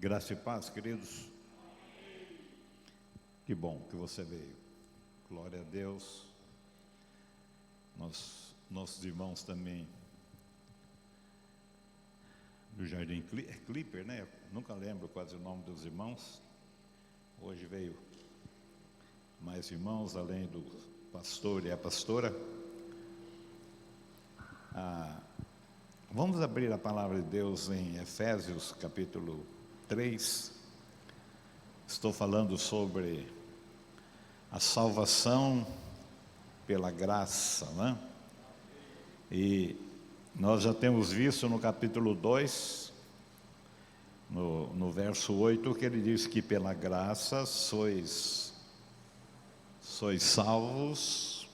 Graça e paz, queridos. Que bom que você veio. Glória a Deus. Nossos irmãos também do Jardim Clipper, né? Eu nunca lembro quase o nome dos irmãos. Hoje veio mais irmãos, além do pastor e a pastora. Vamos abrir a palavra de Deus em Efésios capítulo 3. Estou falando sobre a salvação pela graça, né? E nós já temos visto no capítulo 2, no verso 8, que ele diz que pela graça sois salvos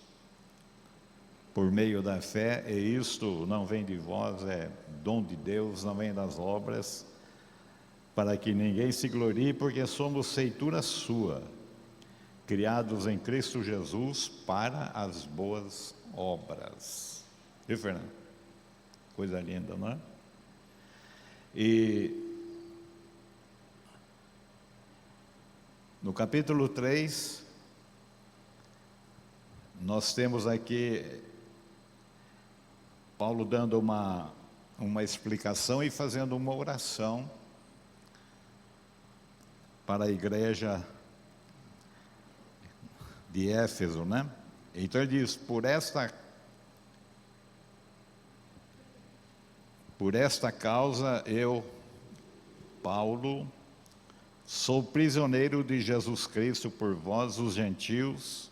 por meio da fé, e isto não vem de vós, é dom de Deus, não vem das obras, para que ninguém se glorie, porque somos feitura sua, criados em Cristo Jesus para as boas obras. Viu, Fernando? Coisa linda, não é? E no capítulo 3, nós temos aqui Paulo dando uma explicação e fazendo uma oração para a igreja de Éfeso, né? Então ele diz: por esta causa eu, Paulo, sou prisioneiro de Jesus Cristo por vós, os gentios,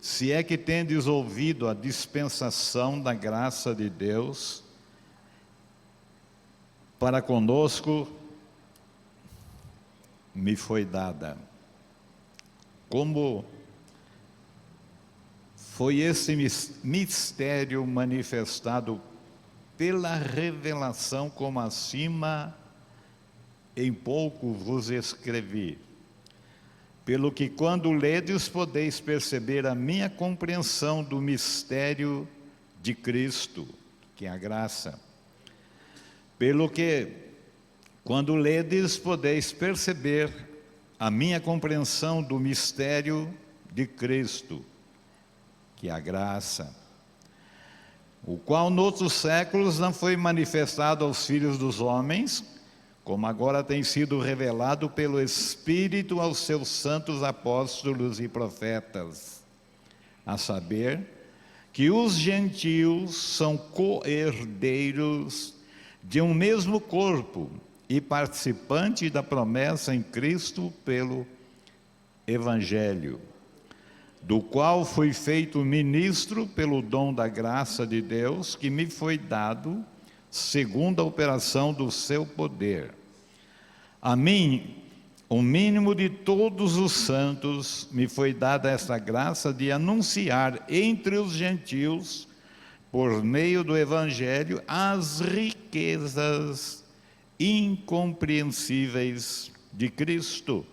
se é que tendes ouvido a dispensação da graça de Deus para conosco me foi dada. Como foi esse mistério manifestado pela revelação, como acima em pouco vos escrevi, pelo que quando ledes podeis perceber a minha compreensão do mistério de Cristo, que é a graça. Pelo que quando ledes podeis perceber a minha compreensão do mistério de Cristo, que é a graça, o qual noutros séculos não foi manifestado aos filhos dos homens, como agora tem sido revelado pelo Espírito aos seus santos apóstolos e profetas, a saber, que os gentios são co-herdeiros de um mesmo corpo e participantes da promessa em Cristo pelo Evangelho, do qual fui feito ministro pelo dom da graça de Deus, que me foi dado segundo a operação do seu poder. A mim, o mínimo de todos os santos, me foi dada esta graça de anunciar entre os gentios, por meio do Evangelho, as riquezas incompreensíveis de Cristo,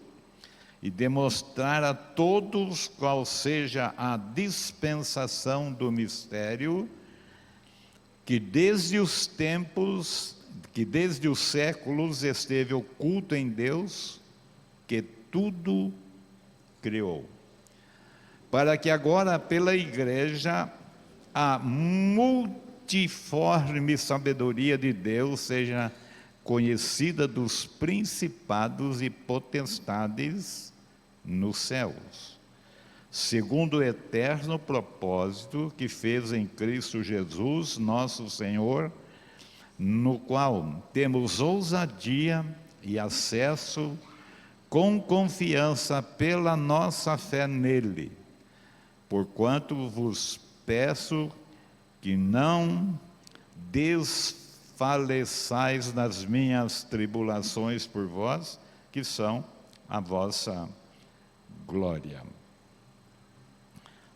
e demonstrar a todos qual seja a dispensação do mistério, que desde os séculos esteve oculto em Deus, que tudo criou, para que agora pela igreja a multiforme sabedoria de Deus seja conhecida dos principados e potestades nos céus, segundo o eterno propósito que fez em Cristo Jesus, nosso Senhor, no qual temos ousadia e acesso com confiança pela nossa fé nele, porquanto vos peço que não desfaleçais nas minhas tribulações por vós, que são a vossa glória.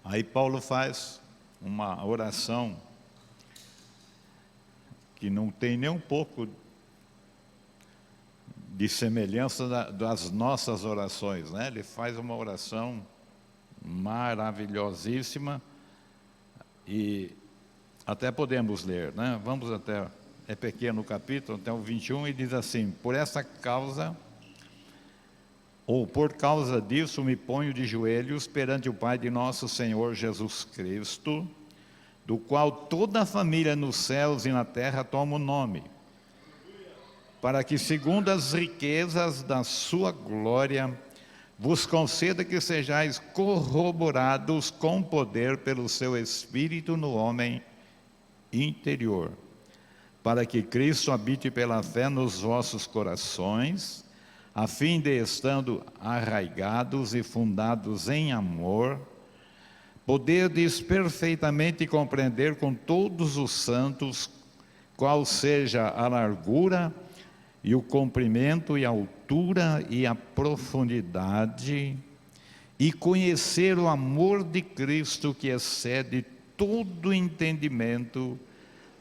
Aí Paulo faz uma oração que não tem nem um pouco de semelhança das nossas orações, né? Ele faz uma oração maravilhosíssima, e até podemos ler, né? Vamos até é pequeno o capítulo, até o 21, e diz assim: por essa causa, ou por causa disso, me ponho de joelhos perante o Pai de nosso Senhor Jesus Cristo, do qual toda a família nos céus e na terra toma o nome, para que, segundo as riquezas da sua glória, vos conceda que sejais corroborados com poder pelo seu Espírito no homem interior, para que Cristo habite pela fé nos vossos corações, a fim de, estando arraigados e fundados em amor, poderdes perfeitamente compreender com todos os santos qual seja a largura e o comprimento e a altura e a profundidade, e conhecer o amor de Cristo que excede todo entendimento,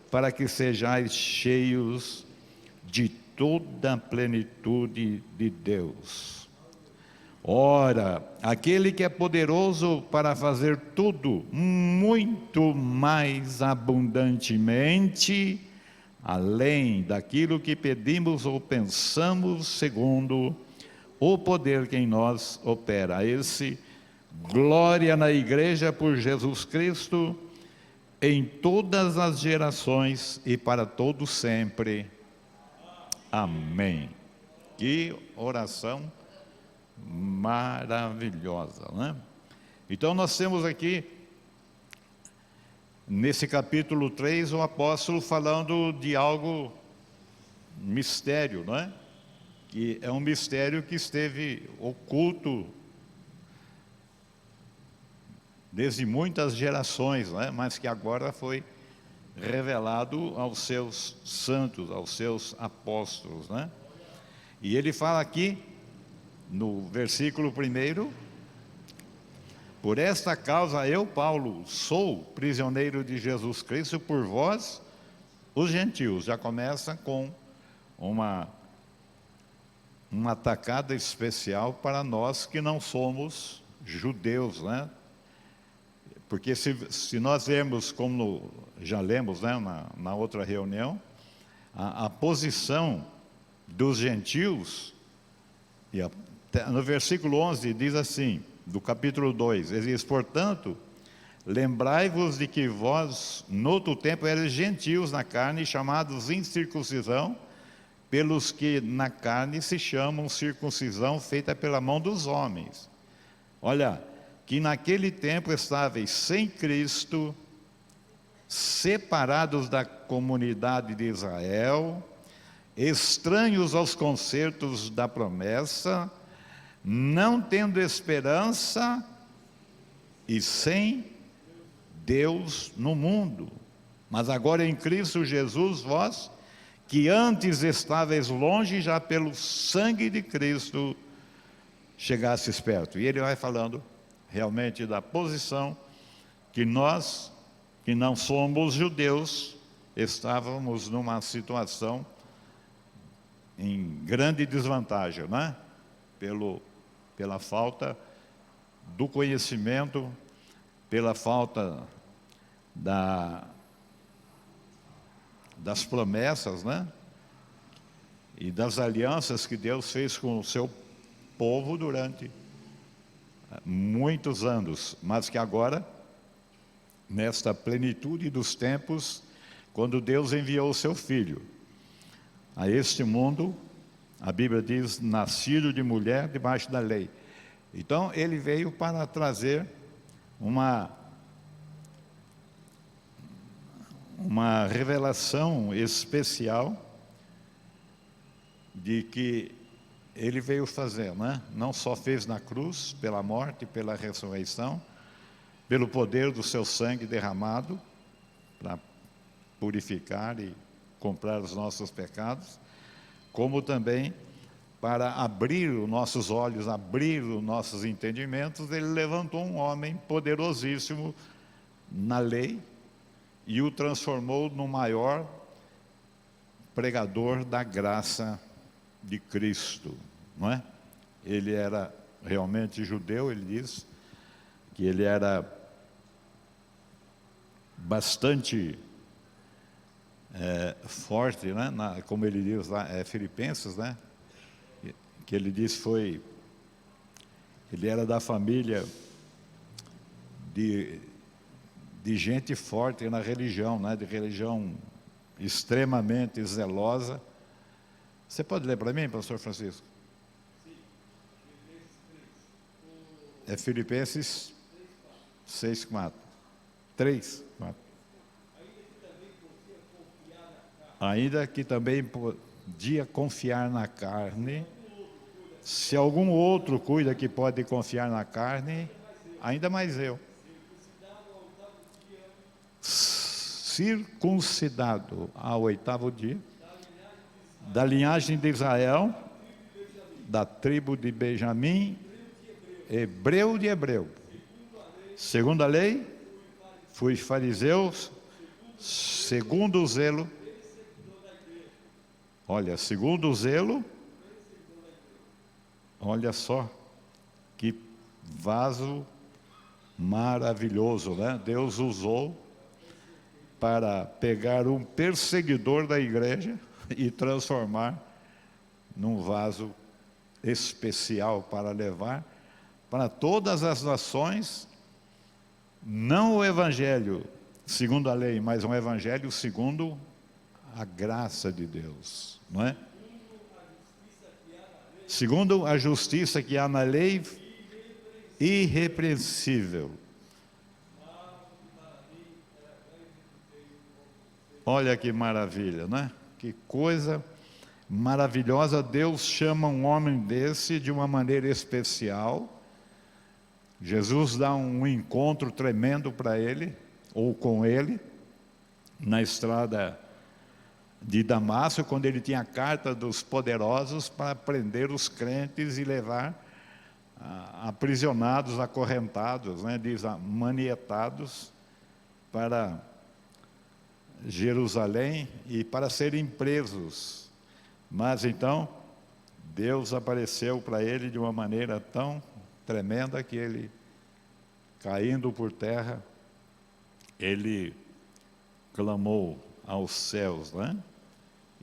para que sejais cheios de toda a plenitude de Deus. Ora, aquele que é poderoso para fazer tudo muito mais abundantemente, além daquilo que pedimos ou pensamos, segundo o poder que em nós opera. A esse, glória na igreja por Jesus Cristo, em todas as gerações e para todos sempre. Amém. Que oração maravilhosa, né? Então nós temos aqui, nesse capítulo 3, o apóstolo falando de algo mistério, não é? Que é um mistério que esteve oculto desde muitas gerações, não é? Mas que agora foi revelado aos seus santos, aos seus apóstolos, né? E ele fala aqui, no versículo 1, por esta causa eu, Paulo, sou prisioneiro de Jesus Cristo por vós, os gentios. Já começa com uma tacada especial para nós que não somos judeus, né? Porque se nós vemos, como já lemos, né, na outra reunião, a posição dos gentios, no versículo 11 diz assim, do capítulo 2, ele diz: portanto, lembrai-vos de que vós, noutro tempo, eres gentios na carne, chamados incircuncisão, pelos que na carne se chamam circuncisão feita pela mão dos homens. Olha, que naquele tempo estáveis sem Cristo, separados da comunidade de Israel, estranhos aos concertos da promessa, não tendo esperança e sem Deus no mundo. Mas agora em Cristo Jesus, vós, que antes estáveis longe, já pelo sangue de Cristo chegastes perto. E ele vai falando realmente da posição que nós, que não somos judeus, estávamos numa situação em grande desvantagem, né? Pela falta do conhecimento, pela falta das promessas, né? E das alianças que Deus fez com o seu povo durante muitos anos, mas que agora, nesta plenitude dos tempos, quando Deus enviou o seu Filho a este mundo, a Bíblia diz, nascido de mulher debaixo da lei. Então, ele veio para trazer uma revelação especial de que ele veio fazer, né? Não só fez na cruz, pela morte, pela ressurreição, pelo poder do seu sangue derramado, para purificar e comprar os nossos pecados, como também para abrir os nossos olhos, abrir os nossos entendimentos. Ele levantou um homem poderosíssimo na lei e o transformou no maior pregador da graça de Cristo, não é? Ele era realmente judeu, ele diz que ele era bastante forte, né? Como ele diz lá, Filipenses, né? Que ele diz ele era da família de gente forte na religião, né? De religião extremamente zelosa. Você pode ler para mim, pastor Francisco? É Filipenses 6:4. 3:4. Ainda que também podia confiar na carne, se algum outro cuida que pode confiar na carne, ainda mais eu. Circuncidado ao 8º dia, da linhagem de Israel, da tribo de Benjamim, hebreu de hebreu. Segundo a lei, fui fariseu, segundo o zelo. Olha, segundo o zelo, olha só, que vaso maravilhoso, né? Deus usou para pegar um perseguidor da igreja e transformar num vaso especial para levar para todas as nações, não o evangelho segundo a lei, mas um evangelho segundo a graça de Deus, não é? Segundo a justiça que há na lei, irrepreensível. Olha que maravilha, né? Que coisa maravilhosa. Deus chama um homem desse de uma maneira especial. Jesus dá um encontro tremendo para ele, ou com ele, na estrada de Damasco, quando ele tinha a carta dos poderosos para prender os crentes e levar aprisionados, acorrentados, né, diz, manietados para Jerusalém e para serem presos. Mas então Deus apareceu para ele de uma maneira tão tremenda que ele, caindo por terra, ele clamou aos céus, né?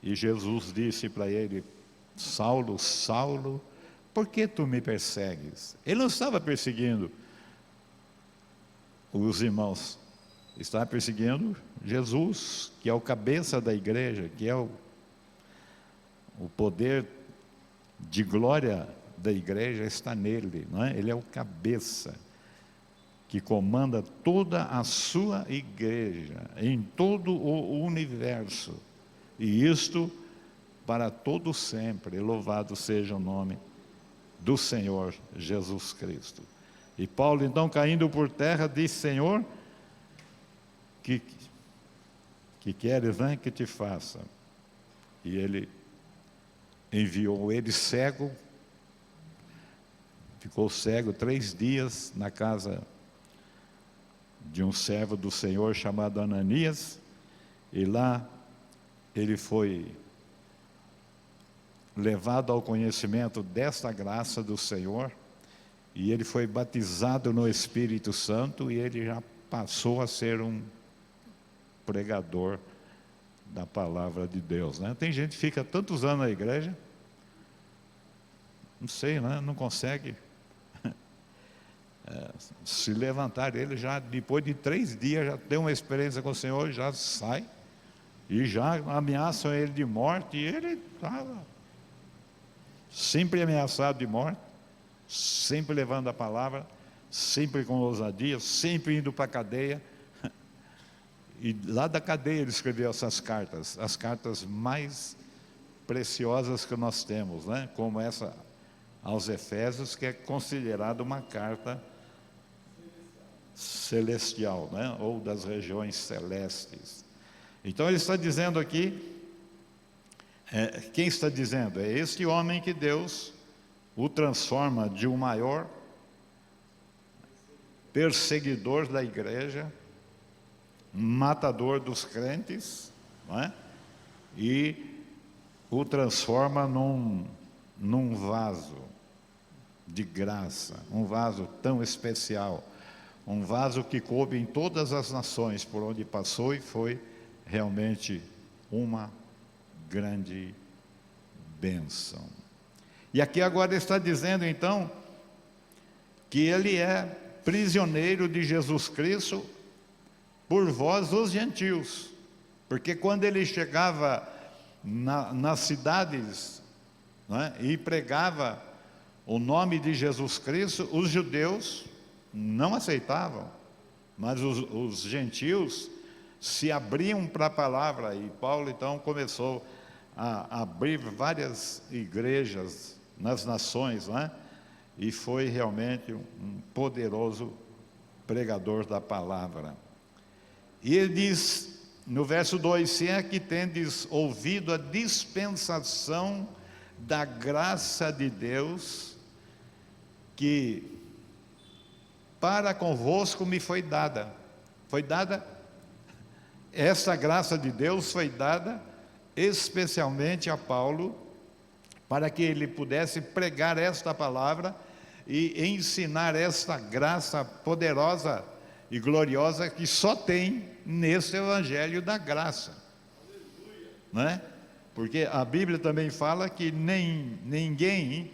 E Jesus disse para ele: Saulo, Saulo, por que tu me persegues? Ele não estava perseguindo os irmãos, estava perseguindo Jesus, que é o cabeça da igreja, que é o poder de glória da igreja está nele, não é? Ele é o cabeça que comanda toda a sua igreja, em todo o universo, e isto para todo sempre. Louvado seja o nome do Senhor Jesus Cristo. E Paulo, então, caindo por terra, disse: Senhor, que queres, né, que te faça? E ele enviou ele cego, ficou cego 3 dias na casa de um servo do Senhor chamado Ananias, e lá ele foi levado ao conhecimento desta graça do Senhor, e ele foi batizado no Espírito Santo, e ele já passou a ser um pregador da palavra de Deus, né? Tem gente que fica tantos anos na igreja, não sei, né? Não consegue se levantar. Ele já, depois de 3 dias, já tem uma experiência com o Senhor, já sai, e já ameaçam ele de morte, e ele estava sempre ameaçado de morte, sempre levando a palavra, sempre com ousadia, sempre indo para a cadeia. E lá da cadeia ele escreveu essas cartas, as cartas mais preciosas que nós temos, né? Como essa aos Efésios, que é considerada uma carta celestial, né? Ou das regiões celestes. Então ele está dizendo aqui, quem está dizendo? É este homem que Deus o transforma de um maior perseguidor da igreja, matador dos crentes, não é? E o transforma num vaso de graça, um vaso tão especial, um vaso que coube em todas as nações por onde passou e foi realmente uma grande bênção. E aqui agora está dizendo então que ele é prisioneiro de Jesus Cristo por vós os gentios, porque quando ele chegava nas cidades, né, e pregava o nome de Jesus Cristo, os judeus não aceitavam, mas os gentios se abriam para a palavra, e Paulo então começou a abrir várias igrejas nas nações, né? E foi realmente um poderoso pregador da palavra. E ele diz no verso 2: se é que tendes ouvido a dispensação da graça de Deus, que para convosco me foi dada. Foi dada, essa graça de Deus foi dada especialmente a Paulo, para que ele pudesse pregar esta palavra e ensinar esta graça poderosa e gloriosa que só tem nesse evangelho da graça, né? Porque a Bíblia também fala que ninguém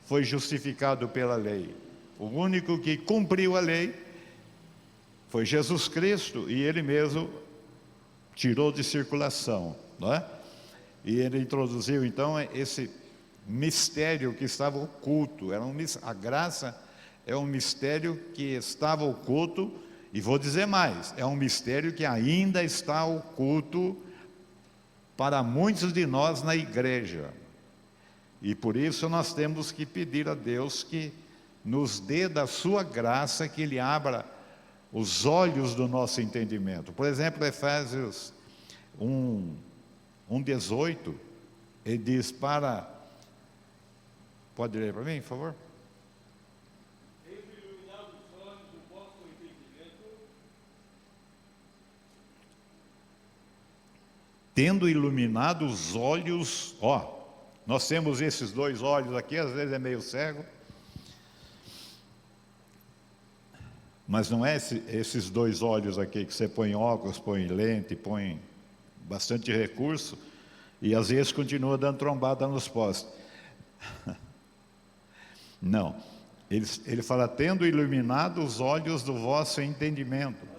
foi justificado pela lei. O único que cumpriu a lei foi Jesus Cristo, e ele mesmo tirou de circulação, não é? E ele introduziu então esse mistério que estava oculto. A graça é um mistério que estava oculto, e vou dizer mais, é um mistério que ainda está oculto para muitos de nós na igreja. E por isso nós temos que pedir a Deus que nos dê da sua graça, que Ele abra os olhos do nosso entendimento. Por exemplo, Efésios 1:18, ele diz para... Pode ler para mim, por favor? Tendo iluminado os olhos, nós temos esses dois olhos aqui, às vezes é meio cego, mas não é esses dois olhos aqui que você põe óculos, põe lente, põe bastante recurso, e às vezes continua dando trombada nos postes. Não, ele fala, tendo iluminado os olhos do vosso entendimento,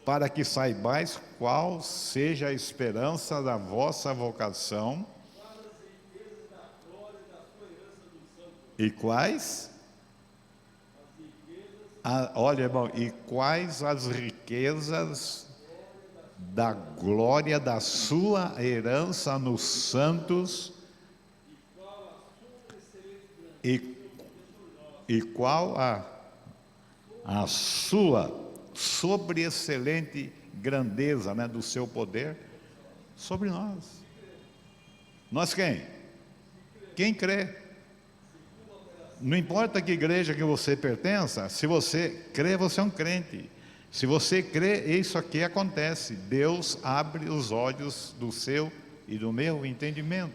para que saibais qual seja a esperança da vossa vocação, e quais? Olha, irmão, e quais as riquezas da glória da sua herança nos santos, e qual a sua sobreexcelente grandeza, né, do seu poder sobre nós. Nós quem? Quem crê. Não importa que igreja que você pertença, se você crê, você é um crente. Se você crê, isso aqui acontece. Deus abre os olhos do seu e do meu entendimento,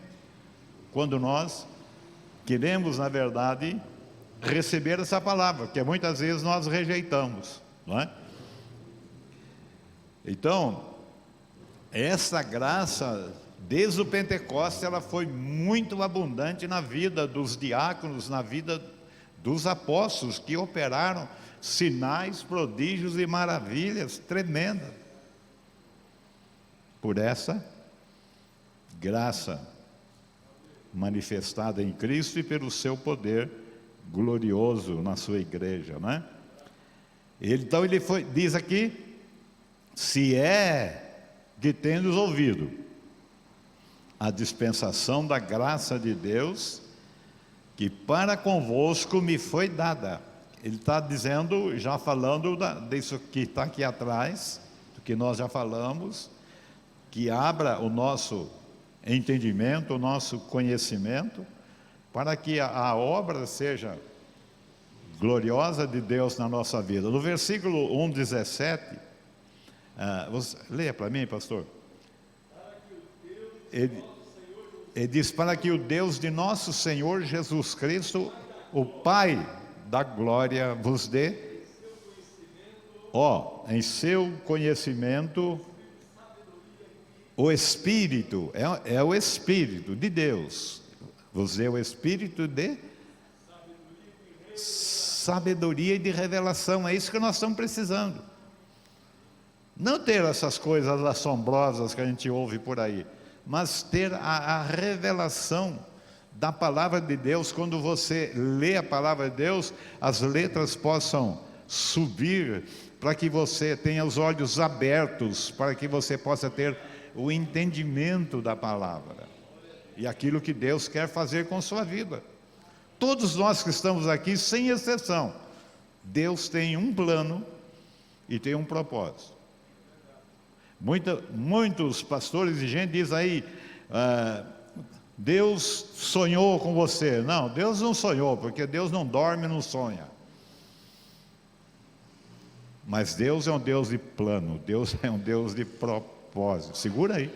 quando nós queremos, na verdade, receber essa palavra, que muitas vezes nós rejeitamos, não é? Então, essa graça, desde o Pentecostes, ela foi muito abundante na vida dos diáconos, na vida dos apóstolos, que operaram sinais, prodígios e maravilhas tremendas. Por essa graça manifestada em Cristo e pelo seu poder glorioso na sua igreja, né? Então ele diz aqui, se é que tendes ouvido a dispensação da graça de Deus, que para convosco me foi dada. Ele está dizendo, já falando disso que está aqui atrás, do que nós já falamos, que abra o nosso entendimento, o nosso conhecimento, para que a obra seja gloriosa de Deus na nossa vida. No versículo 1:17, leia para mim, pastor. Ele diz, para que o Deus de nosso Senhor Jesus Cristo, o Pai da glória, vos dê Ó, em seu conhecimento, o Espírito, é o Espírito de Deus, vos deu o Espírito de sabedoria e de revelação. É isso que nós estamos precisando. Não ter essas coisas assombrosas que a gente ouve por aí, mas ter a revelação da palavra de Deus. Quando você lê a palavra de Deus, as letras possam subir, para que você tenha os olhos abertos, para que você possa ter o entendimento da palavra e aquilo que Deus quer fazer com sua vida. Todos nós que estamos aqui, sem exceção, Deus tem um plano e tem um propósito. Muitos pastores e gente diz aí, Deus sonhou com você. Não, Deus não sonhou, porque Deus não dorme, não sonha. Mas Deus é um Deus de plano, Deus é um Deus de propósito. Segura aí.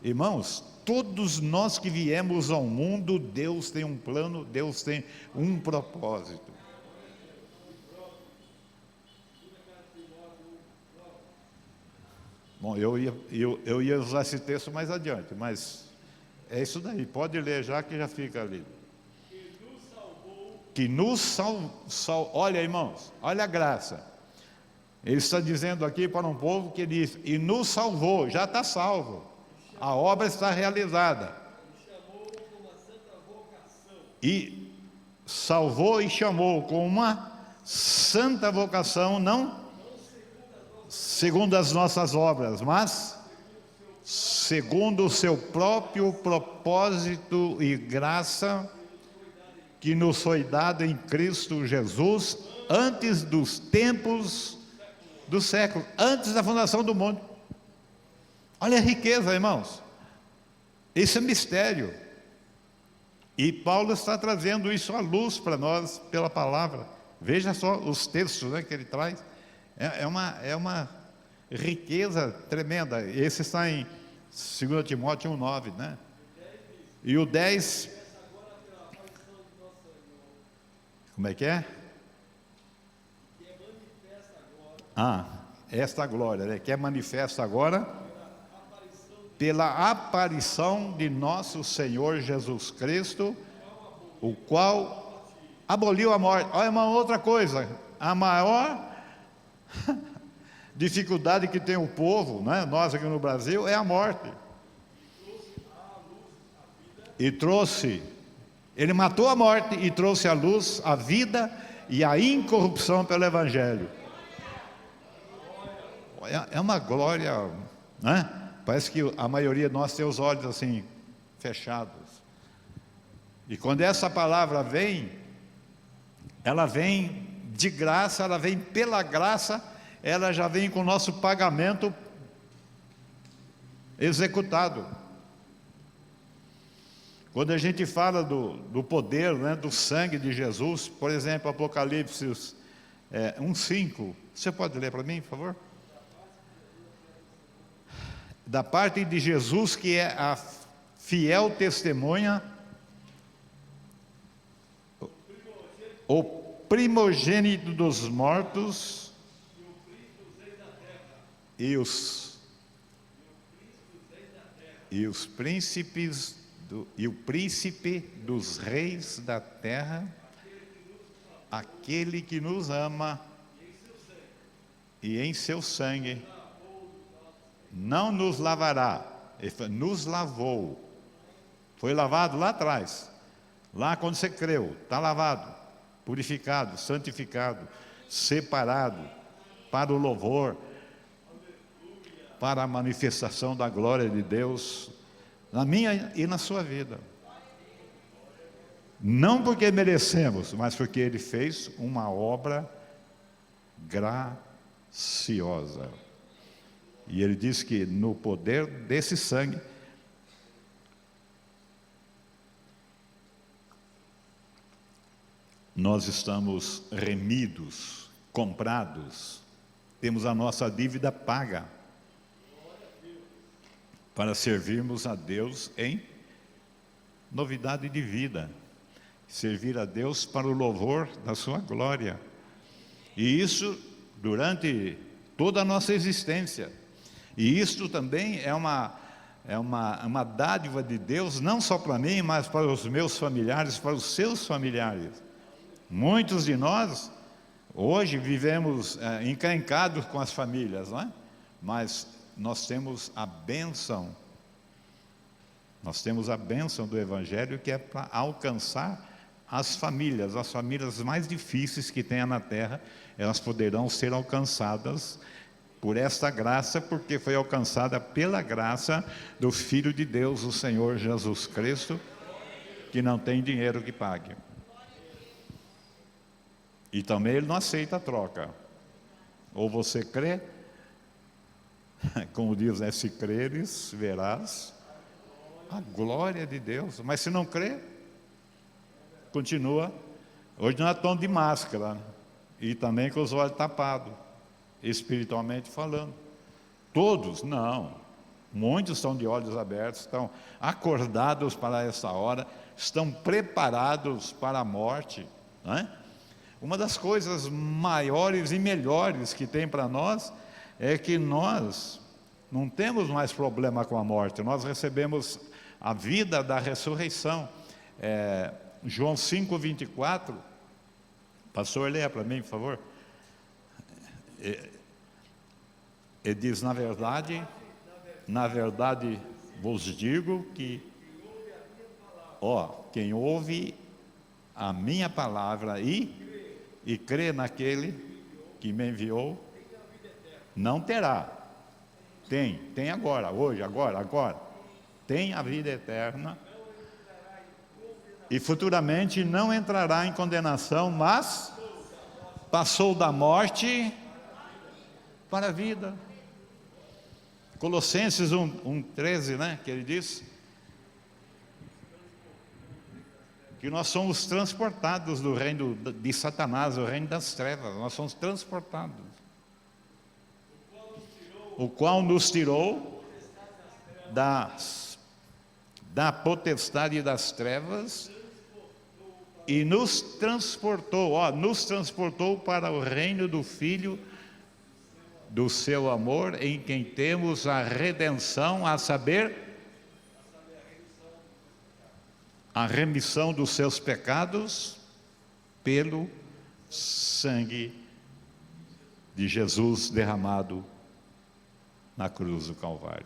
Irmãos, todos nós que viemos ao mundo, Deus tem um plano, Deus tem um propósito. Bom, eu ia usar esse texto mais adiante, mas é isso daí, pode ler já que já fica ali. Que nos salvou, olha irmãos, olha a graça. Ele está dizendo aqui para um povo que diz, e nos salvou, já está salvo, a obra está realizada. E salvou e chamou com uma santa vocação, não segundo as nossas obras, mas segundo o seu próprio propósito e graça, que nos foi dado em Cristo Jesus, antes dos tempos do século, antes da fundação do mundo. Olha a riqueza, irmãos. Esse é mistério. E Paulo está trazendo isso à luz para nós pela palavra. Veja só os textos, né, que ele traz. É uma riqueza tremenda. Esse está em 2 Timóteo 1,9, né? E o 10... Como é que é? Esta glória, né? Que é manifesta agora pela aparição de nosso Senhor Jesus Cristo, o qual aboliu a morte. Olha uma outra coisa, a maior dificuldade que tem o povo, né? Nós aqui no Brasil, é a morte. E trouxe, ele matou a morte e trouxe à luz a vida e a incorrupção pelo Evangelho. É uma glória, né? Parece que a maioria de nós tem os olhos assim, fechados. E quando essa palavra vem, ela vem de graça, ela vem pela graça, ela já vem com o nosso pagamento executado. Quando a gente fala do poder, né, do sangue de Jesus, por exemplo, Apocalipse 1:5, você pode ler para mim, por favor? Da parte de Jesus, que é a fiel testemunha, o primogênito dos mortos e os príncipes e o príncipe dos reis da terra, aquele que nos ama e em seu sangue não nos lavará. Ele nos lavou, foi lavado lá atrás, lá quando você creu, está lavado, purificado, santificado, separado para o louvor, para a manifestação da glória de Deus na minha e na sua vida. Não porque merecemos, mas porque Ele fez uma obra graciosa. E Ele diz que no poder desse sangue, nós estamos remidos, comprados, temos a nossa dívida paga, para servirmos a Deus em novidade de vida. servir a Deus para o louvor da sua glória. E isso durante toda a nossa existência. E isto também é uma dádiva de Deus, não só para mim, mas para os meus familiares, para os seus familiares. Muitos de nós hoje vivemos encrencados com as famílias, não é? Mas nós temos a bênção do Evangelho, que é para alcançar as famílias mais difíceis que tenha na terra. Elas poderão ser alcançadas por esta graça, porque foi alcançada pela graça do Filho de Deus, o Senhor Jesus Cristo, que não tem dinheiro que pague. E também Ele não aceita a troca. Ou você crê, como diz, né? Se creres, verás a glória de Deus. Mas se não crê, continua. Hoje nós estamos de máscara, né? E também com os olhos tapados, espiritualmente falando. Todos? Não. Muitos estão de olhos abertos, estão acordados para essa hora, estão preparados para a morte, não é? Uma das coisas maiores e melhores que tem para nós é que nós não temos mais problema com a morte. Nós recebemos a vida da ressurreição. João 5:24, pastor, leia para mim, por favor. Ele diz: na verdade vos digo que, quem ouve a minha palavra e crê naquele que me enviou, não terá. Tem agora, hoje, agora. Tem a vida eterna. E futuramente não entrará em condenação, mas passou da morte para a vida. Colossenses 1:13, né, que ele diz que nós somos transportados do reino de Satanás, o reino das trevas. Nós somos transportados. O qual nos tirou da potestade das trevas e nos transportou para o reino do Filho do seu amor, em quem temos a redenção, a saber, a remissão dos seus pecados pelo sangue de Jesus derramado na cruz do Calvário.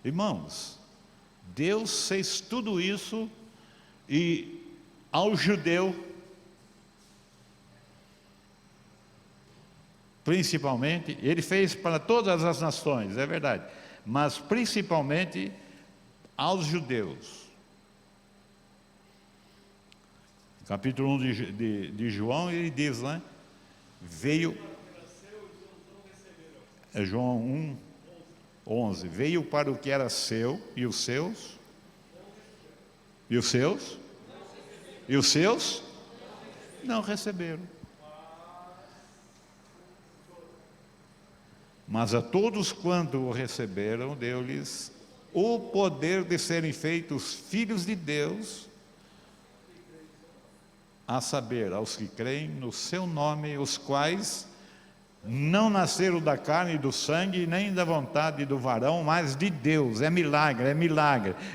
Irmãos, Deus fez tudo isso, e ao judeu, principalmente, Ele fez para todas as nações, é verdade, mas principalmente aos judeus. Capítulo 1 de João, ele diz, né? João 1:11, veio para o que era seu, e os seus não receberam. Mas a todos quanto o receberam, deu-lhes o poder de serem feitos filhos de Deus, a saber, aos que creem no seu nome, os quais não nasceram da carne e do sangue, nem da vontade do varão, mas de Deus. É milagre.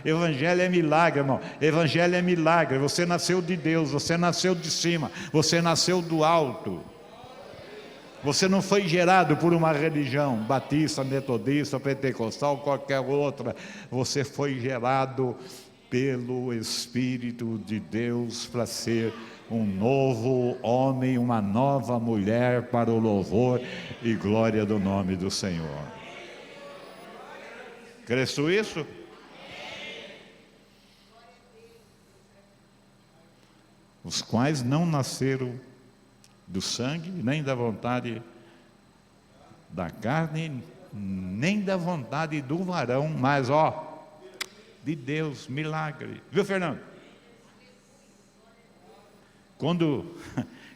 Evangelho é milagre, irmão. Evangelho é milagre. Você nasceu de Deus, você nasceu de cima, você nasceu do alto. Você não foi gerado por uma religião, batista, metodista, pentecostal, qualquer outra. Você foi gerado pelo Espírito de Deus para ser um novo homem, uma nova mulher, para o louvor e glória do nome do Senhor. Crês tu isso? Os quais não nasceram do sangue, nem da vontade da carne, nem da vontade do varão, mas de Deus. Milagre. Viu, Fernando?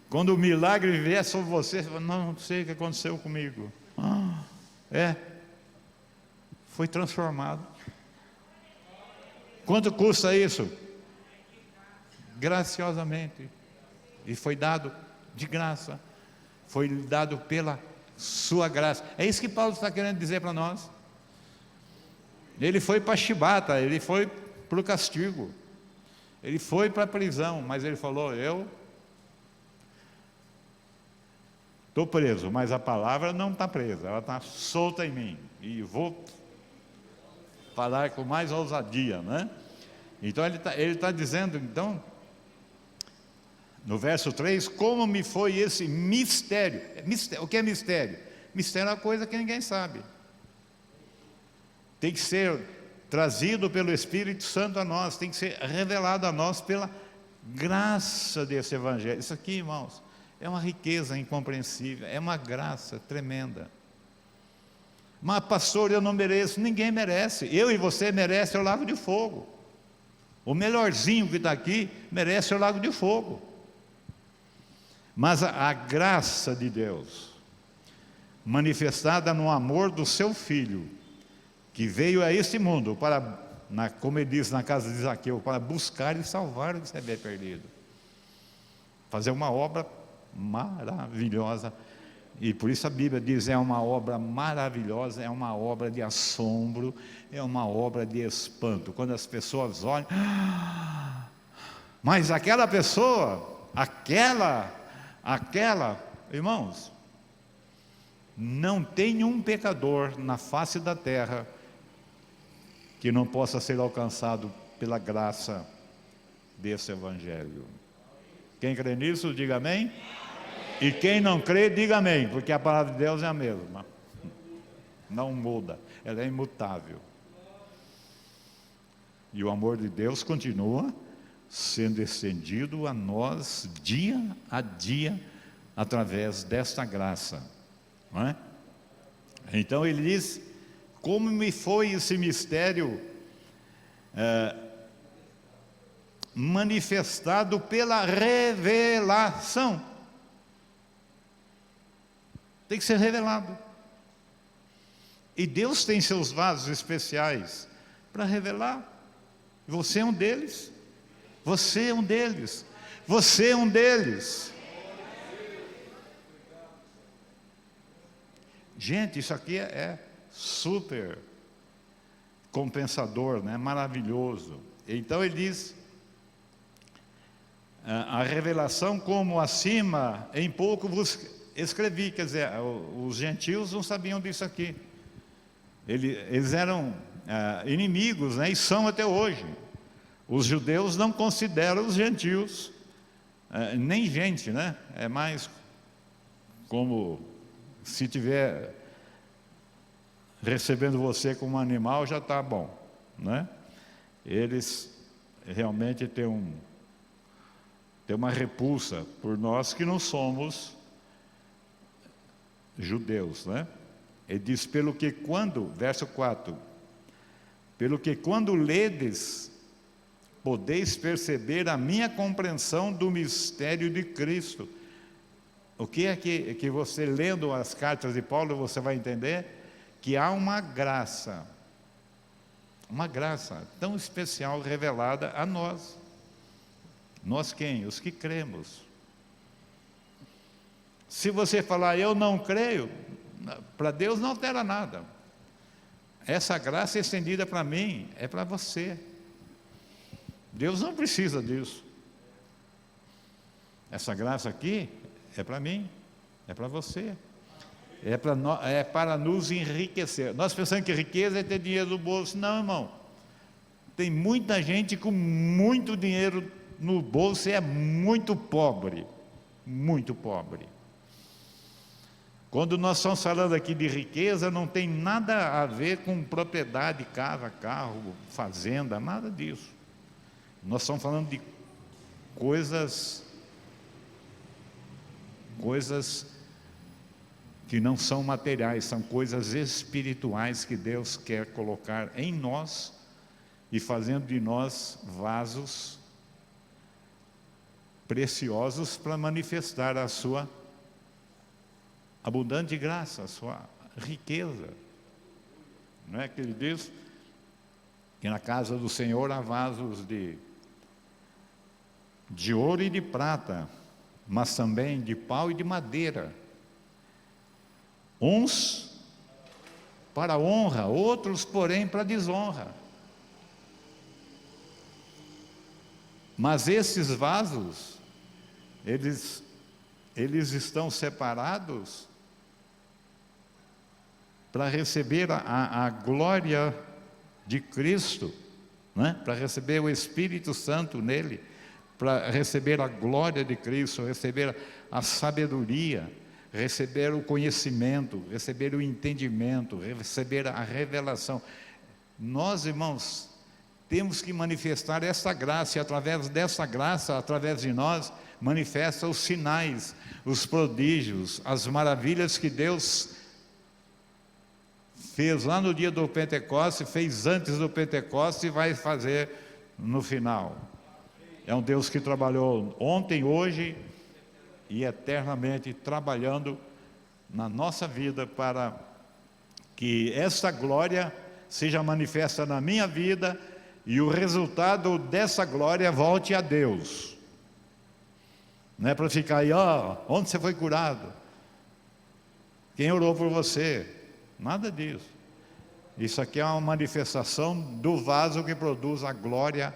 Quando o milagre vier sobre você, você fala: não sei o que aconteceu comigo. Foi transformado. Quanto custa isso? graciosamente. E foi dado de graça. Foi dado pela sua graça. É isso que Paulo está querendo dizer para nós. Ele foi para Chibata, ele foi para o castigo, ele foi para a prisão, mas ele falou: eu estou preso, mas a palavra não está presa, ela está solta em mim, e vou falar com mais ousadia, né? Então ele está dizendo, então, no verso 3, como me foi esse mistério. O que é mistério? Mistério é uma coisa que ninguém sabe. Tem que ser trazido pelo Espírito Santo a nós, tem que ser revelado a nós pela graça desse Evangelho. Isso aqui, irmãos, é uma riqueza incompreensível, é uma graça tremenda. Mas, pastor, eu não mereço. Ninguém merece. Eu e você merece o lago de fogo. O melhorzinho que está aqui merece o lago de fogo. Mas a graça de Deus, manifestada no amor do seu Filho, que veio a este mundo para, como ele diz na casa de Zaqueu, para buscar e salvar o que se havia perdido. Fazer uma obra maravilhosa. E por isso a Bíblia diz: é uma obra maravilhosa, é uma obra de assombro, é uma obra de espanto. Quando as pessoas olham, mas aquela pessoa, irmãos, não tem um pecador na face da terra que não possa ser alcançado pela graça desse Evangelho. Quem crê nisso, diga amém. E quem não crê, diga amém, porque a palavra de Deus é a mesma, não muda, ela é imutável. E o amor de Deus continua sendo estendido a nós dia a dia, através desta graça, não é? Então ele diz: como me foi esse mistério manifestado pela revelação. Tem que ser revelado. E Deus tem seus vasos especiais para revelar. Você é um deles. Você é um deles. Você é um deles. Gente, isso aqui é super compensador, né? Maravilhoso. Então ele diz: a revelação, como acima em pouco vos escrevi. Quer dizer, os gentios não sabiam disso aqui. Eles eram inimigos, né? E são até hoje. Os judeus não consideram os gentios nem gente, né? É mais como se tiver recebendo você como um animal, já está bom, né? Eles realmente têm uma repulsa por nós que não somos judeus, né? Ele diz: pelo que quando, verso 4, pelo que quando ledes, podeis perceber a minha compreensão do mistério de Cristo. O que é que você, lendo as cartas de Paulo, você vai entender? Que há uma graça tão especial revelada a nós. Nós quem? Os que cremos. Se você falar eu não creio, para Deus não altera nada. Essa graça estendida para mim é para você. Deus não precisa disso. Essa graça aqui é para mim, é para você. É para nos enriquecer. Nós pensamos que riqueza é ter dinheiro no bolso. Não, irmão. Tem muita gente com muito dinheiro no bolso e é muito pobre. Muito pobre. Quando nós estamos falando aqui de riqueza, não tem nada a ver com propriedade, casa, carro, fazenda, nada disso. Nós estamos falando de coisas que não são materiais, são coisas espirituais que Deus quer colocar em nós e fazendo de nós vasos preciosos para manifestar a sua abundante graça, a sua riqueza. Não é que ele diz que na casa do Senhor há vasos de ouro e de prata, mas também de pau e de madeira. Uns para honra, outros, porém, para desonra. Mas esses vasos, eles estão separados para receber a glória de Cristo, né? Para receber o Espírito Santo nele, para receber a glória de Cristo, receber a sabedoria, receber o conhecimento, receber o entendimento, receber a revelação. Nós, irmãos, temos que manifestar essa graça, e através dessa graça, através de nós, manifesta os sinais, os prodígios, as maravilhas que Deus fez lá no dia do Pentecostes, fez antes do Pentecostes e vai fazer no final. É um Deus que trabalhou ontem, hoje e eternamente, trabalhando na nossa vida para que essa glória seja manifesta na minha vida e o resultado dessa glória volte a Deus. Não é para ficar aí, onde você foi curado? Quem orou por você? Nada disso. Isso aqui é uma manifestação do vaso que produz a glória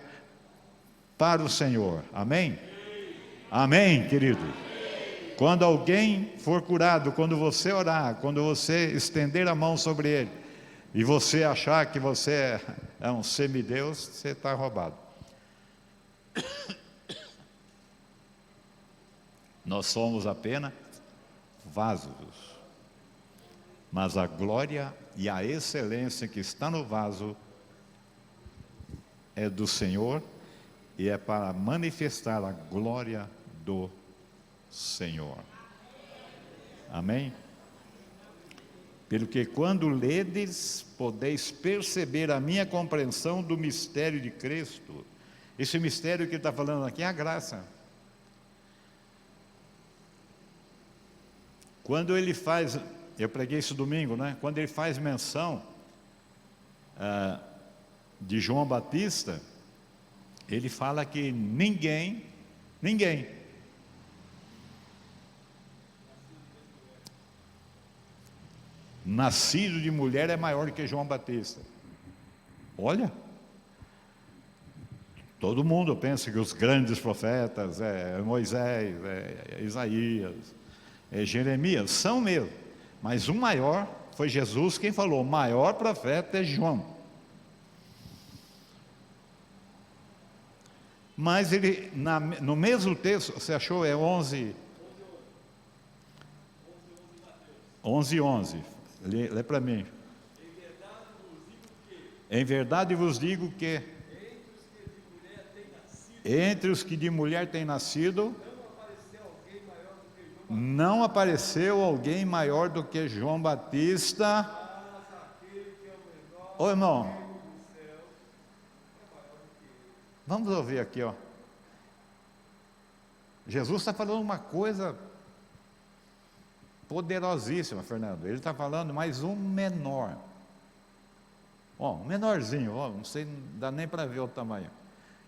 para o Senhor. Amém? Amém, querido? Quando alguém for curado, quando você orar, quando você estender a mão sobre ele, e você achar que você é um semideus, você está roubado. Nós somos apenas vasos, mas a glória e a excelência que está no vaso é do Senhor e é para manifestar a glória do Senhor. Amém? Pelo que quando ledes, podeis perceber a minha compreensão do mistério de Cristo. Esse mistério que ele está falando aqui é a graça. Quando ele faz, eu preguei isso domingo, né? Quando ele faz menção de João Batista, ele fala que ninguém nascido de mulher é maior do que João Batista. Olha, todo mundo pensa que os grandes profetas, Moisés, Isaías, Jeremias, são mesmo, mas o maior foi Jesus quem falou, o maior profeta é João. Mas ele, no mesmo texto, você achou, é 11:11. Lê para mim. Em verdade vos digo que entre os que de mulher têm nascido, não apareceu alguém maior do que João Batista. Ô irmão, vamos ouvir aqui, ó. Jesus está falando uma coisa poderosíssima, Fernando. Ele está falando mais um menor. Um menorzinho, não sei, não dá nem para ver o tamanho.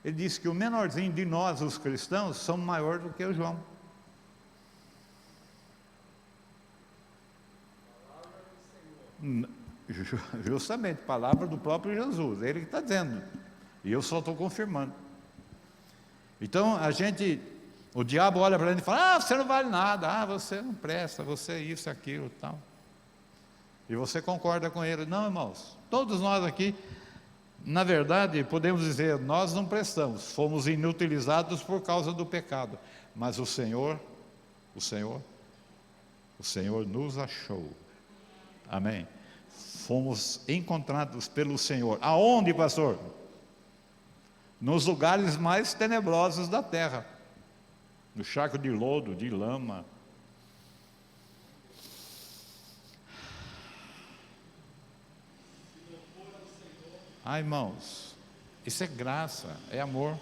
Ele disse que o menorzinho de nós, os cristãos, são maior do que o João. Justamente, palavra do próprio Jesus, ele que está dizendo, e eu só estou confirmando. Então o diabo olha para ele e fala, você não vale nada, você não presta, você isso, aquilo, tal. E você concorda com ele. Não, irmãos, todos nós aqui, na verdade, podemos dizer, nós não prestamos, fomos inutilizados por causa do pecado, mas o Senhor nos achou. Amém? Fomos encontrados pelo Senhor. Aonde, pastor? Nos lugares mais tenebrosos da terra, no charco de lodo, de lama. Irmãos, isso é graça, é amor.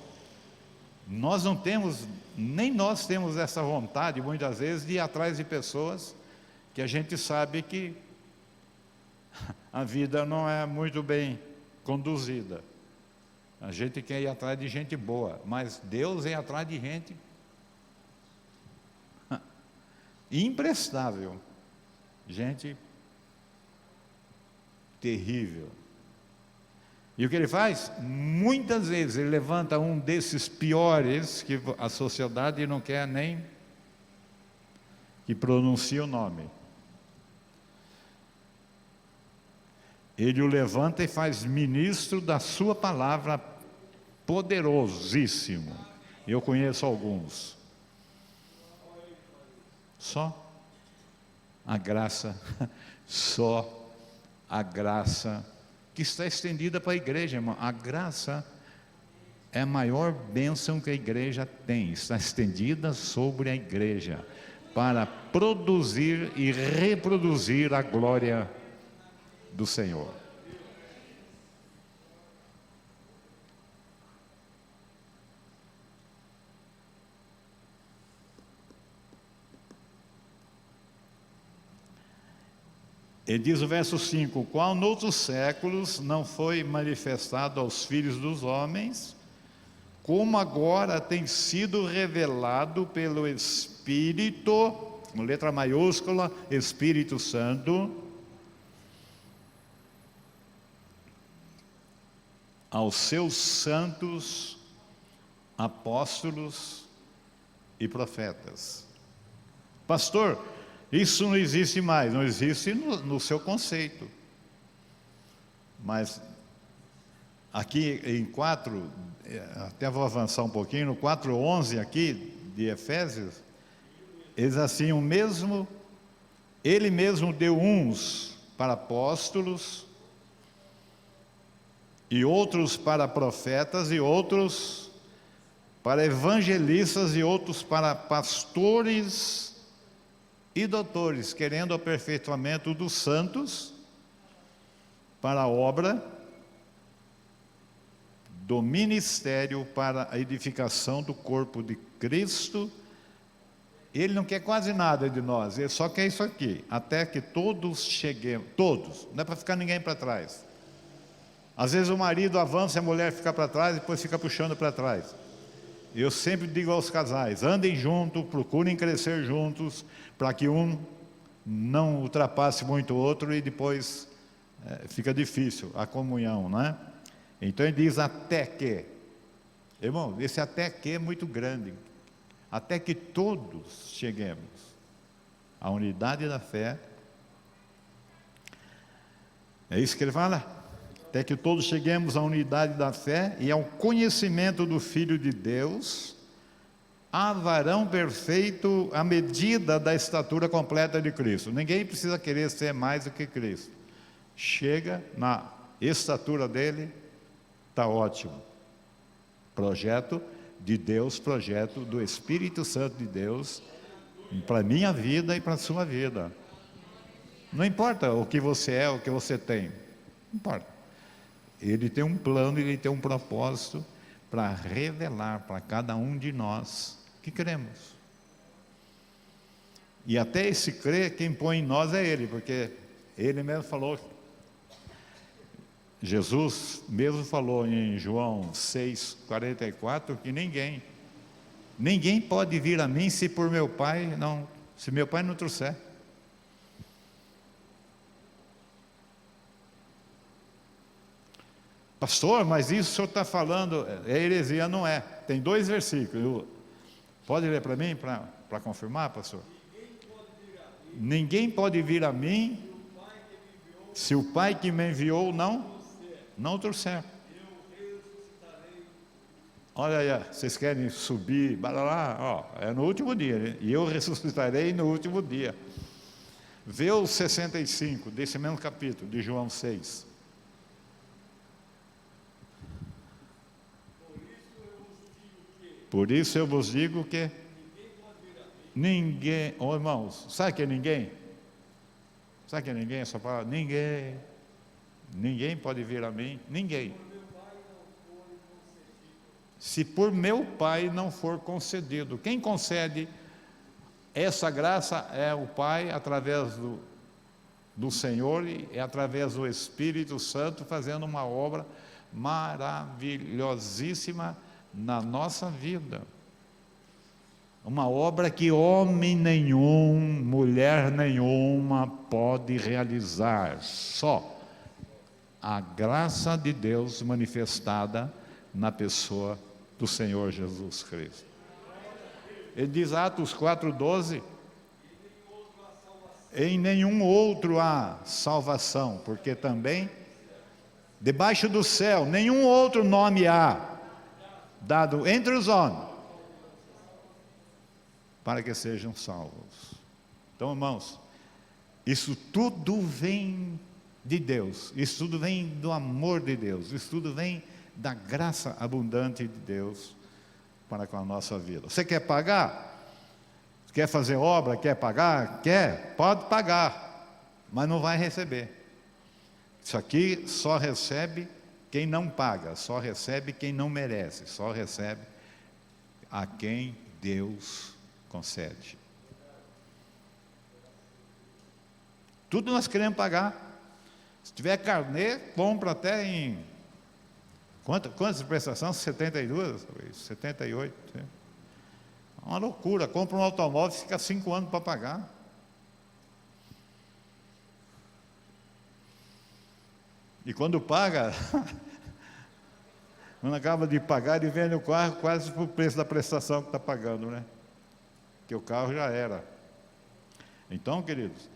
Nós não temos, nem nós temos essa vontade, muitas vezes, de ir atrás de pessoas que a gente sabe que a vida não é muito bem conduzida. A gente quer ir atrás de gente boa, mas Deus é atrás de gente imprestável, gente terrível. E o que ele faz? Muitas vezes ele levanta um desses piores que a sociedade não quer nem que pronuncie o nome. Ele o levanta e faz ministro da sua palavra poderosíssimo. Eu conheço alguns. Só a graça, só a graça que está estendida para a igreja, irmão. A graça é a maior bênção que a igreja tem, está estendida sobre a igreja para produzir e reproduzir a glória do Senhor. Ele diz o verso 5: qual noutros séculos não foi manifestado aos filhos dos homens, como agora tem sido revelado pelo Espírito, com letra maiúscula, Espírito Santo, aos seus santos apóstolos e profetas. Pastor, isso não existe mais, não existe no seu conceito. Mas aqui em 4, até vou avançar um pouquinho, no 4:11 aqui de Efésios, eles assim, ele mesmo deu uns para apóstolos, e outros para profetas, e outros para evangelistas, e outros para pastores e doutores, querendo o aperfeiçoamento dos santos para a obra do ministério, para a edificação do corpo de Cristo. Ele não quer quase nada de nós, ele só quer isso aqui, até que todos cheguemos, todos, não é para ficar ninguém para trás. Às vezes o marido avança e a mulher fica para trás e depois fica puxando para trás. Eu sempre digo aos casais, andem juntos, procurem crescer juntos, para que um não ultrapasse muito o outro e depois fica difícil a comunhão, né? Então ele diz até que, irmão, esse até que é muito grande, até que todos cheguemos à unidade da fé. É isso que ele fala? Até que todos cheguemos à unidade da fé e ao conhecimento do Filho de Deus, a varão perfeito à medida da estatura completa de Cristo. Ninguém precisa querer ser mais do que Cristo. Chega na estatura dele, está ótimo. Projeto de Deus, projeto do Espírito Santo de Deus, para a minha vida e para a sua vida. Não importa o que você é, o que você tem, não importa. Ele tem um plano, ele tem um propósito para revelar para cada um de nós que cremos. E até esse crer, quem põe em nós é Ele, porque Ele mesmo falou, Jesus mesmo falou em João 6,44, que ninguém pode vir a mim se por meu Pai não, se meu Pai não trouxer. Pastor, mas isso o senhor está falando, é heresia, não é? Tem 2 versículos, pode ler para mim, para confirmar, pastor? Ninguém pode vir a mim, se o Pai que me enviou não trouxer. Olha aí, vocês querem subir, lá, é no último dia, né? E eu ressuscitarei no último dia. Vê o 65, desse mesmo capítulo, de João 6. Por isso eu vos digo que ninguém, irmãos, sabe que é ninguém? Sabe que é ninguém? Essa palavra, ninguém pode vir a mim, ninguém. Se por meu Pai não for concedido. Quem concede essa graça é o Pai, através do Senhor, e é através do Espírito Santo, fazendo uma obra maravilhosíssima na nossa vida. Uma obra que homem nenhum, mulher nenhuma pode realizar, só a graça de Deus manifestada na pessoa do Senhor Jesus Cristo. Ele diz, Atos 4,12, em nenhum outro há salvação, porque também, debaixo do céu, nenhum outro nome há, dado entre os homens, para que sejam salvos. Então, irmãos, isso tudo vem de Deus, isso tudo vem do amor de Deus, isso tudo vem da graça abundante de Deus para com a nossa vida. Você quer pagar? Quer fazer obra? Quer pagar? Quer? Pode pagar, mas não vai receber. Isso aqui só recebe quem não paga, só recebe quem não merece, só recebe a quem Deus concede. Tudo nós queremos pagar. Se tiver carnê, compra até em... Quantas de prestação? 72? 78? É uma loucura. Compra um automóvel e fica 5 anos para pagar. E quando paga, quando acaba de pagar, ele vende o carro quase por preço da prestação que está pagando, né? Porque o carro já era. Então, queridos,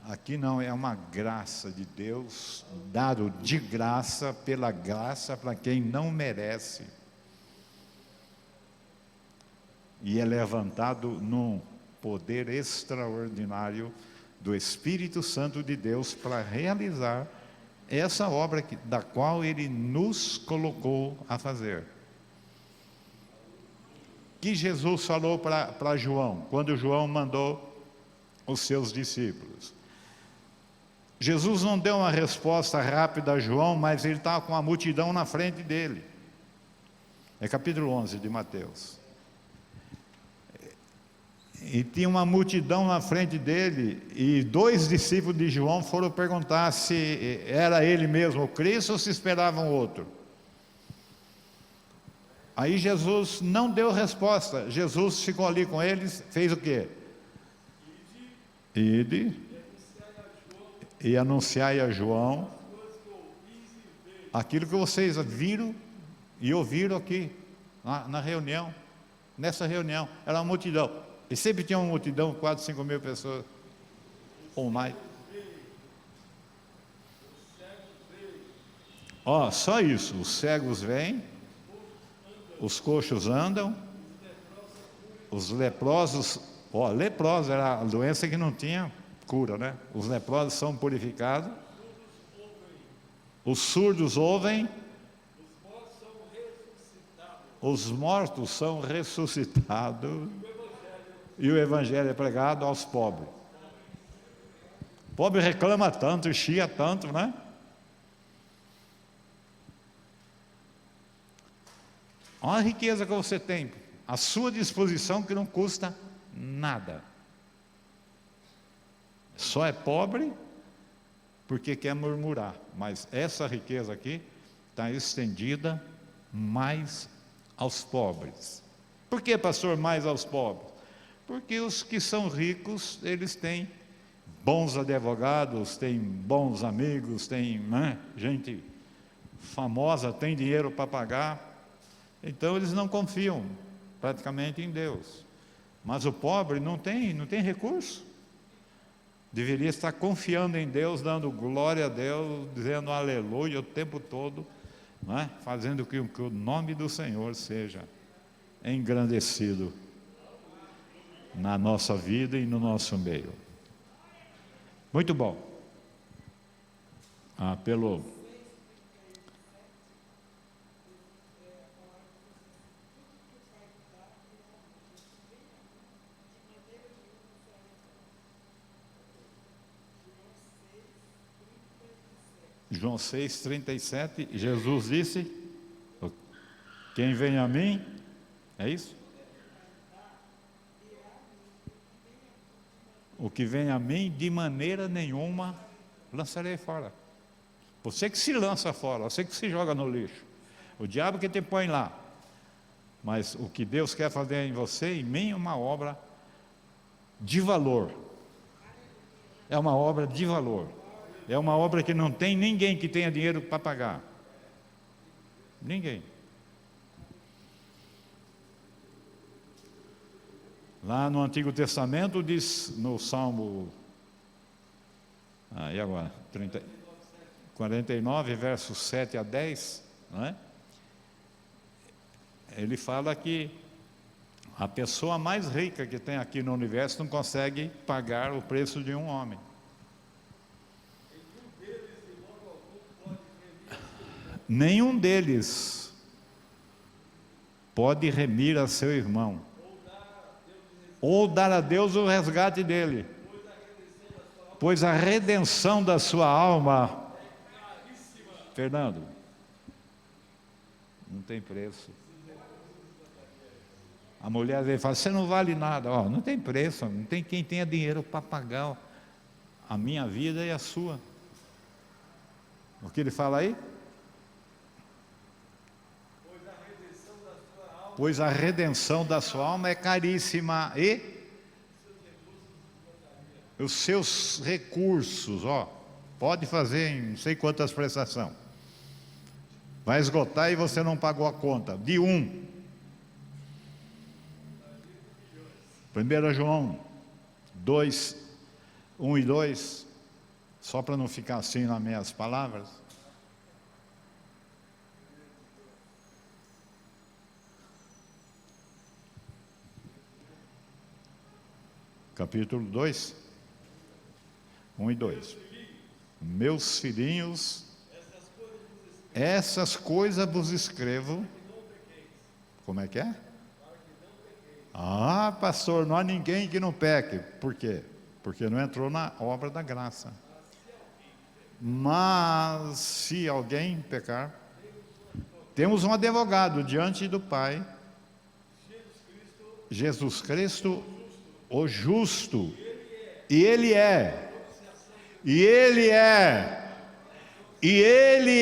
aqui não, é uma graça de Deus, dado de graça, pela graça, para quem não merece. E é levantado num poder extraordinário do Espírito Santo de Deus para realizar essa obra da qual Ele nos colocou a fazer. Que Jesus falou para João, quando João mandou os seus discípulos. Jesus não deu uma resposta rápida a João, mas ele estava com a multidão na frente dele. É capítulo 11 de Mateus. E tinha uma multidão na frente dele, e 2 discípulos de João foram perguntar se era ele mesmo o Cristo ou se esperavam outro. Aí Jesus não deu resposta. Jesus ficou ali com eles, fez o quê? Ide e anunciai a João aquilo que vocês viram e ouviram aqui na reunião. Nessa reunião era uma multidão. E sempre tinha uma multidão, 4, 5 mil pessoas, ou mais. Ó, só isso, os cegos vêm, os coxos andam, os leprosos, leprosos era a doença que não tinha cura, né? Os leprosos são purificados, os surdos ouvem, os mortos são ressuscitados, e o evangelho é pregado aos pobres. O pobre reclama tanto, chia tanto, né? Olha a riqueza que você tem à sua disposição, que não custa nada. Só é pobre porque quer murmurar, mas essa riqueza aqui está estendida mais aos pobres. Por que, pastor, mais aos pobres? Porque os que são ricos, eles têm bons advogados, têm bons amigos, têm, né, gente famosa, tem dinheiro para pagar, então eles não confiam praticamente em Deus. Mas o pobre não tem recurso, deveria estar confiando em Deus, dando glória a Deus, dizendo aleluia o tempo todo, né, fazendo que o nome do Senhor seja engrandecido na nossa vida e no nosso meio. Muito bom. Pelo João 6,37, Jesus disse: quem vem a mim, é isso? O que vem a mim, de maneira nenhuma lançarei fora. Você que se lança fora, você que se joga no lixo. O diabo que te põe lá. Mas o que Deus quer fazer em você, em mim, é uma obra de valor. É uma obra de valor. É uma obra que não tem ninguém que tenha dinheiro para pagar. Ninguém. Lá no Antigo Testamento diz, no Salmo, e agora? 49, versos 7 a 10, não é? Ele fala que a pessoa mais rica que tem aqui no universo não consegue pagar o preço de um homem. Nenhum deles pode remir a seu irmão, ou dar a Deus o resgate dele, pois a redenção da sua alma, Fernando, não tem preço. A mulher dele fala, você não vale nada. Não tem preço, não tem quem tenha dinheiro para pagar a minha vida e a sua. O que ele fala aí? Pois a redenção da sua alma é caríssima e os seus recursos, pode fazer em não sei quantas prestações. Vai esgotar e você não pagou a conta. De 1 João 2, 1 e 2, só para não ficar assim nas minhas palavras. Capítulo 2, 1 e 2. Meus filhinhos, essas coisas vos escrevo. Como é que é? Pastor, não há ninguém que não peque. Por quê? Porque não entrou na obra da graça. Mas se alguém pecar, temos um advogado diante do Pai, Jesus Cristo, o justo. E Ele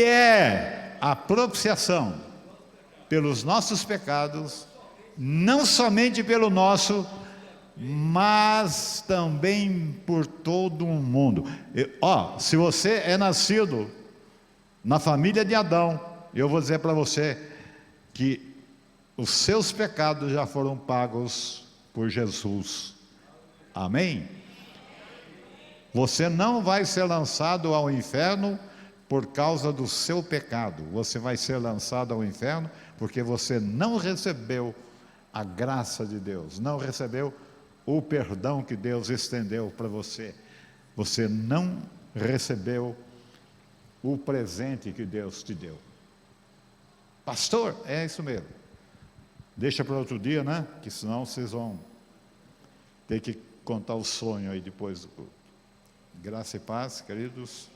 é a propiciação pelos nossos pecados, não somente pelo nosso, mas também por todo o mundo. Se você é nascido na família de Adão, eu vou dizer para você que os seus pecados já foram pagos por Jesus. Amém? Você não vai ser lançado ao inferno por causa do seu pecado. Você vai ser lançado ao inferno porque você não recebeu a graça de Deus, não recebeu o perdão que Deus estendeu para você. Você não recebeu o presente que Deus te deu. Pastor, é isso mesmo. Deixa para outro dia, né? Que senão vocês vão ter que contar o sonho aí depois do culto. Graça e paz, queridos.